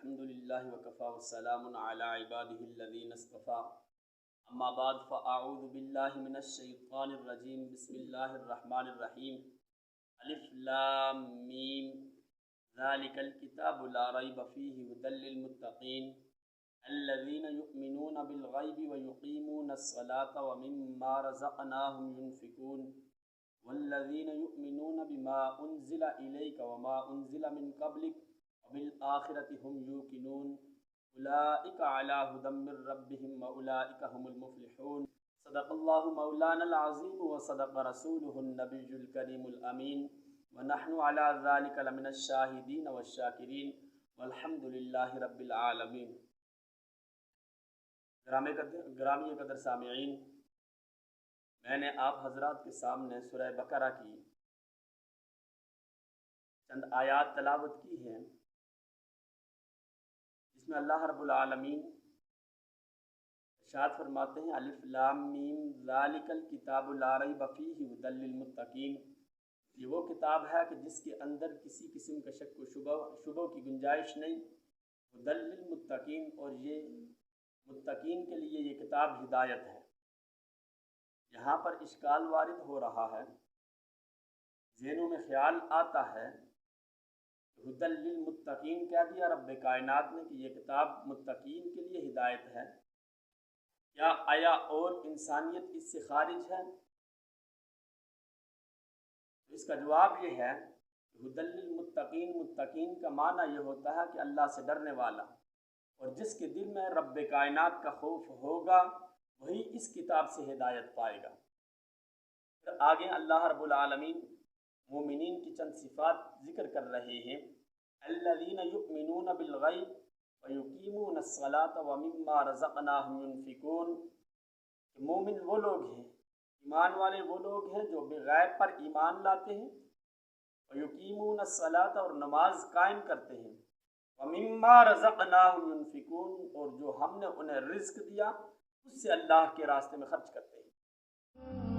الحمد للہ وکفا والسلام علی عباده الذین اصطفى اما بعد فاعوذ باللہ من الشیطان الرجیم بسم اللہ الرحمن الرحیم الف لام میم ذالک الکتاب لا ریب فیہ ھدی للمتقین الذین یؤمنون بالغیب ویقیمون الصلاة ومما رزقناہم ينفقون والذین یؤمنون بما انزل الیک وما انزل من قبلک وبالآخرة هم یوقنون اولئک علی ھدی من ربہم واولئک هم المفلحون صدق اللہ مولانا العظیم وصدق رسولہ النبی الکریم الامین ونحن علی ذلک لمن الشاہدین والشاکرین والحمد للہ رب العالمین۔ گرامی قدر سامعین، میں نے آپ حضرات کے سامنے سورہ بقرہ کی چند آیات تلاوت کی ہیں، جس میں اللہ رب العالمین ارشاد فرماتے ہیں الف لام میم ذالک الکتاب لا ریب فیہ ھدی للمتقین، یہ وہ کتاب ہے کہ جس کے اندر کسی قسم کا شک و شبہ کی گنجائش نہیں، ھدی للمتقین، اور یہ متقین کے لیے یہ کتاب ہدایت ہے۔ یہاں پر اشکال وارد ہو رہا ہے، ذہنوں میں خیال آتا ہے ھدی للمتقین کہہ دیا رب کائنات نے کہ یہ کتاب متقین کے لیے ہدایت ہے، کیا آیا اور انسانیت اس سے خارج ہے؟ اس کا جواب یہ ہے کہ ھدی للمتقین، متقین کا معنی یہ ہوتا ہے کہ اللہ سے ڈرنے والا، اور جس کے دل میں رب کائنات کا خوف ہوگا وہی اس کتاب سے ہدایت پائے گا۔ پھر آگے اللہ رب العالمین مومنین کی چند صفات ذکر کر رہے ہیں، الذین یؤمنون بالغیب ویقیمون الصلاة ومما رزقناہم ينفقون، کہ مومن وہ لوگ ہیں، ایمان والے وہ لوگ ہیں جو بغیب پر ایمان لاتے ہیں، ویقیمون الصلاة، اور نماز قائم کرتے ہیں، ومما رزقناہم ينفقون، اور جو ہم نے انہیں رزق دیا اس سے اللہ کے راستے میں خرچ کرتے ہیں۔